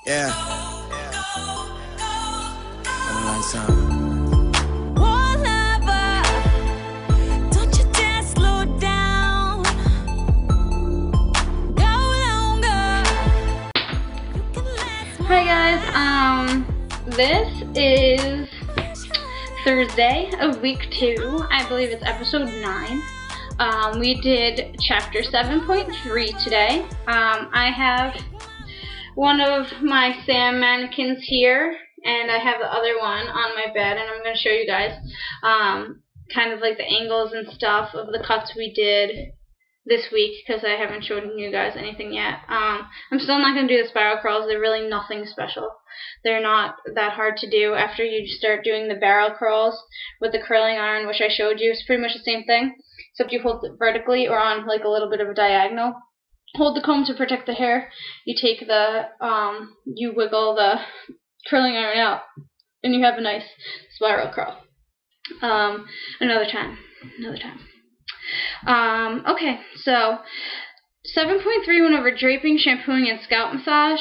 Yeah. What a nice sound. Hi guys, this is Thursday of week 2. I believe it's episode 9. We did chapter 7.3 today. I have one of my Sam mannequins here, and I have the other one on my bed, and I'm going to show you guys kind of like the angles and stuff of the cuts we did this week, because I haven't shown you guys anything yet. I'm still not going to do the spiral curls. They're really nothing special. They're not that hard to do after you start doing the barrel curls with the curling iron, which I showed you. It's pretty much the same thing, except you hold it vertically or on like a little bit of a diagonal. Hold the comb to protect the hair. You take the, you wiggle the curling iron out, and you have a nice spiral curl. Another time. Okay, so 7.3 went over draping, shampooing, and scalp massage.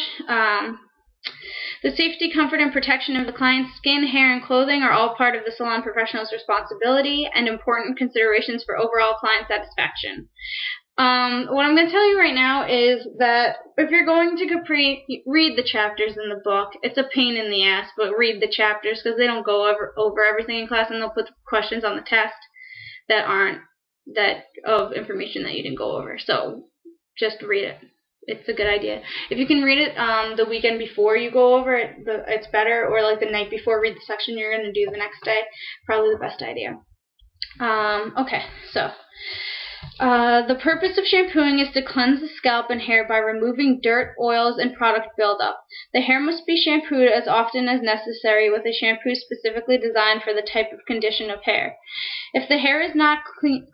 The safety, comfort, and protection of the client's skin, hair, and clothing are all part of the salon professional's responsibility and important considerations for overall client satisfaction. What I'm going to tell you right now is that if you're going to Capri, read the chapters in the book. It's a pain in the ass, but read the chapters because they don't go over everything in class, and they'll put questions on the test that aren't of information that you didn't go over. So just read it. It's a good idea. If you can read it the weekend before you go over it, it's better, or like the night before, read the section you're going to do the next day. Probably the best idea. Okay, so the purpose of shampooing is to cleanse the scalp and hair by removing dirt, oils, and product buildup. The hair must be shampooed as often as necessary with a shampoo specifically designed for the type of condition of hair. If the hair is not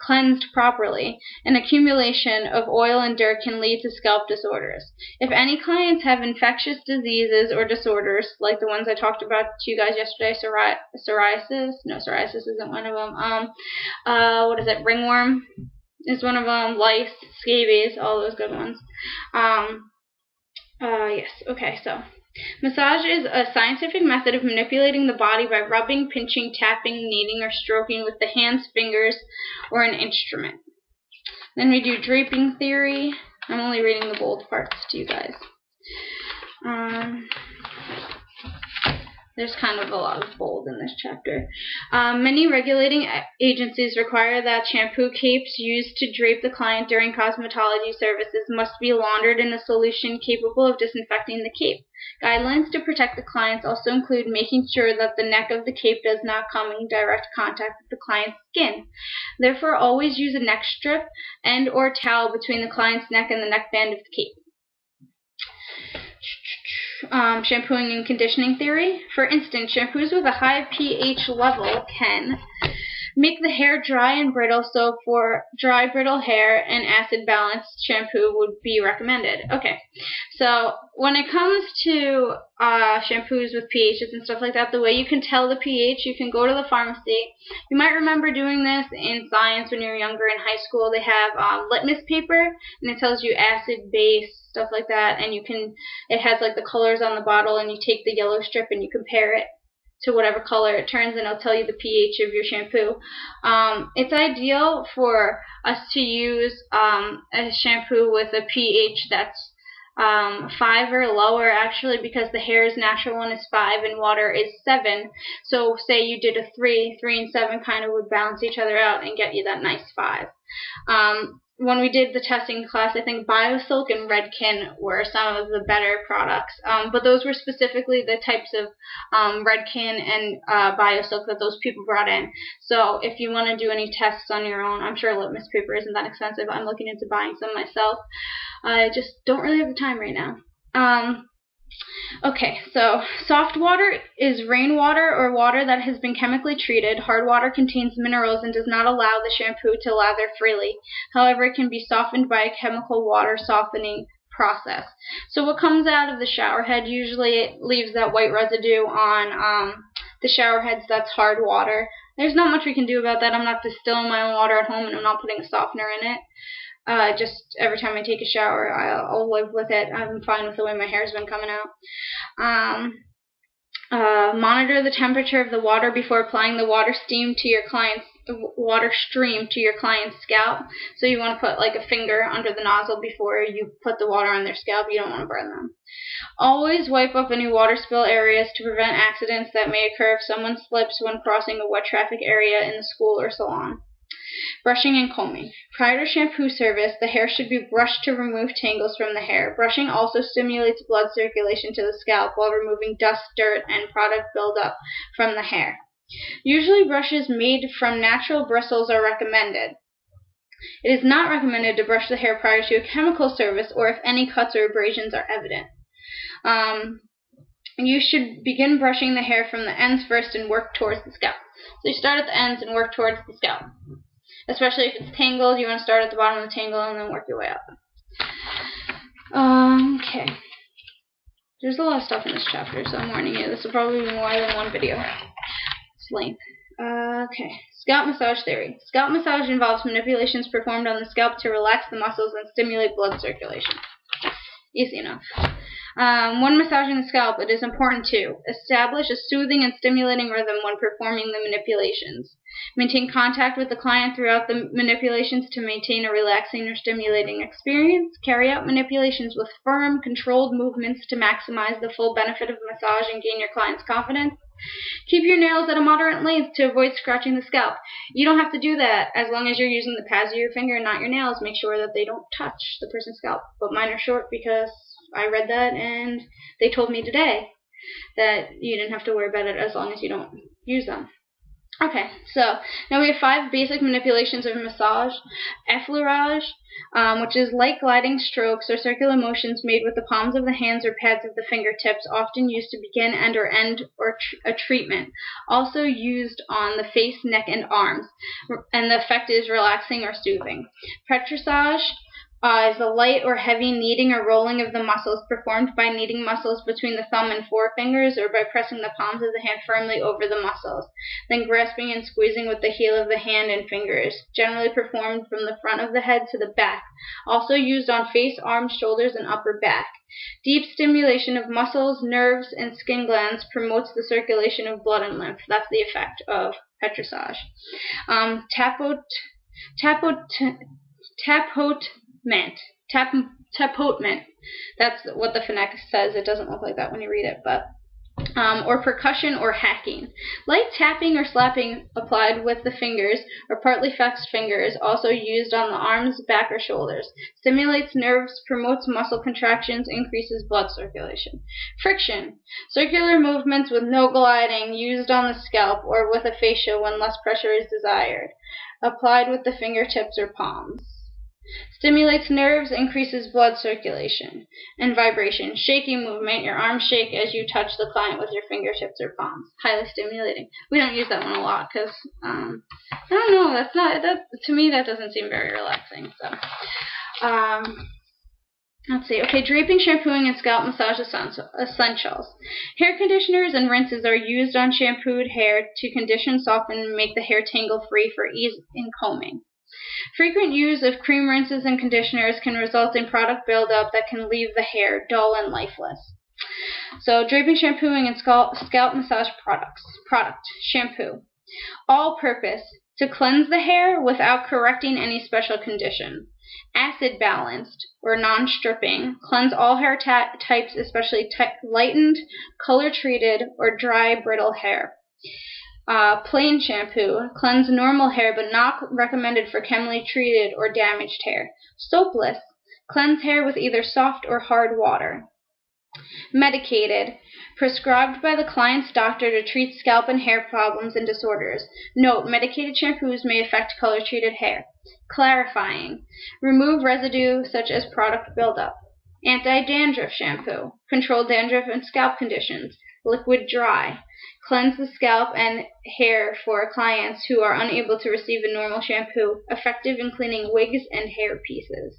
cleansed properly, an accumulation of oil and dirt can lead to scalp disorders. If any clients have infectious diseases or disorders, like the ones I talked about to you guys yesterday, psoriasis, no, psoriasis isn't one of them, what is it, ringworm is one of them, lice, scabies, all those good ones. Yes, okay, so massage is a scientific method of manipulating the body by rubbing, pinching, tapping, kneading, or stroking with the hands, fingers, or an instrument. Then we do draping theory. I'm only reading the bold parts to you guys. There's kind of a lot of bold in this chapter. Many regulating agencies require that shampoo capes used to drape the client during cosmetology services must be laundered in a solution capable of disinfecting the cape. Guidelines to protect the clients also include making sure that the neck of the cape does not come in direct contact with the client's skin. Therefore, always use a neck strip and or towel between the client's neck and the neckband of the cape. Shampooing and conditioning theory. For instance, shampoos with a high pH level can make the hair dry and brittle, so for dry, brittle hair, an acid-balanced shampoo would be recommended. Okay, so when it comes to shampoos with pHs and stuff like that, the way you can tell the pH, you can go to the pharmacy. You might remember doing this in science when you were younger in high school. They have litmus paper, and it tells you acid, base, stuff like that, and it has like the colors on the bottle, and you take the yellow strip and you compare it to whatever color it turns, and it'll tell you the pH of your shampoo. It's ideal for us to use a shampoo with a pH that's 5 or lower, actually, because the hair's natural one is 5 and water is 7. So say you did a 3 and 7 kind of would balance each other out and get you that nice 5. When we did the testing class, I think BioSilk and Redken were some of the better products, but those were specifically the types of Redken and BioSilk that those people brought in. So if you want to do any tests on your own, I'm sure litmus paper isn't that expensive. I'm looking into buying some myself. I just don't really have the time right now. Okay, so soft water is rainwater or water that has been chemically treated. Hard water contains minerals and does not allow the shampoo to lather freely. However, it can be softened by a chemical water softening process. So what comes out of the shower head, usually it leaves that white residue on the shower heads. That's hard water. There's not much we can do about that. I'm not distilling my own water at home, and I'm not putting a softener in it. Just every time I take a shower, I'll live with it. I'm fine with the way my hair's been coming out. Monitor the temperature of the water before applying the water stream to your client's scalp. So you want to put like a finger under the nozzle before you put the water on their scalp. You don't want to burn them. Always wipe up any water spill areas to prevent accidents that may occur if someone slips when crossing a wet traffic area in the school or salon. Brushing and combing. Prior to shampoo service, the hair should be brushed to remove tangles from the hair. Brushing also stimulates blood circulation to the scalp while removing dust, dirt, and product buildup from the hair. Usually brushes made from natural bristles are recommended. It is not recommended to brush the hair prior to a chemical service or if any cuts or abrasions are evident. You should begin brushing the hair from the ends first and work towards the scalp. So you start at the ends and work towards the scalp. Especially if it's tangled, you want to start at the bottom of the tangle and then work your way up. Okay. There's a lot of stuff in this chapter, so I'm warning you. This will probably be more than one video. It's length. Okay. Scalp massage theory. Scalp massage involves manipulations performed on the scalp to relax the muscles and stimulate blood circulation. Easy enough. When massaging the scalp, it is important to establish a soothing and stimulating rhythm when performing the manipulations. Maintain contact with the client throughout the manipulations to maintain a relaxing or stimulating experience. Carry out manipulations with firm, controlled movements to maximize the full benefit of massage and gain your client's confidence. Keep your nails at a moderate length to avoid scratching the scalp. You don't have to do that as long as you're using the pads of your finger and not your nails. Make sure that they don't touch the person's scalp. But mine are short because I read that and they told me today that you didn't have to worry about it as long as you don't use them. Okay, so now we have 5 basic manipulations of massage. Effleurage, which is light gliding strokes or circular motions made with the palms of the hands or pads of the fingertips, often used to begin and or end a treatment. Also used on the face, neck, and arms, and the effect is relaxing or soothing. Petrissage is a light or heavy kneading or rolling of the muscles performed by kneading muscles between the thumb and forefingers or by pressing the palms of the hand firmly over the muscles, then grasping and squeezing with the heel of the hand and fingers, generally performed from the front of the head to the back, also used on face, arms, shoulders, and upper back. Deep stimulation of muscles, nerves, and skin glands promotes the circulation of blood and lymph. That's the effect of petrissage. Tapotement. That's what the phonetic says. It doesn't look like that when you read it, but or percussion or hacking. Light tapping or slapping applied with the fingers or partly flexed fingers, also used on the arms, back, or shoulders. Stimulates nerves, promotes muscle contractions, increases blood circulation. Friction. Circular movements with no gliding, used on the scalp or with a fascia when less pressure is desired. Applied with the fingertips or palms. Stimulates nerves, increases blood circulation. And vibration. Shaking movement. Your arms shake as you touch the client with your fingertips or palms. Highly stimulating. We don't use that one a lot because, I don't know, to me that doesn't seem very relaxing. So, let's see. Okay, draping, shampooing, and scalp massage essentials. Hair conditioners and rinses are used on shampooed hair to condition, soften, and make the hair tangle-free for ease in combing. Frequent use of cream rinses and conditioners can result in product buildup that can leave the hair dull and lifeless. So, draping, shampooing, and scalp massage products. Shampoo. All-purpose. To cleanse the hair without correcting any special condition. Acid balanced or non-stripping. Cleanse all hair types, especially lightened, color-treated, or dry, brittle hair. Plain shampoo. Cleanse normal hair but not recommended for chemically treated or damaged hair. Soapless. Cleanse hair with either soft or hard water. Medicated. Prescribed by the client's doctor to treat scalp and hair problems and disorders. Note, medicated shampoos may affect color-treated hair. Clarifying. Remove residue such as product buildup. Anti-dandruff shampoo. Control dandruff and scalp conditions. Liquid dry. Cleanse the scalp and hair for clients who are unable to receive a normal shampoo. Effective in cleaning wigs and hair pieces.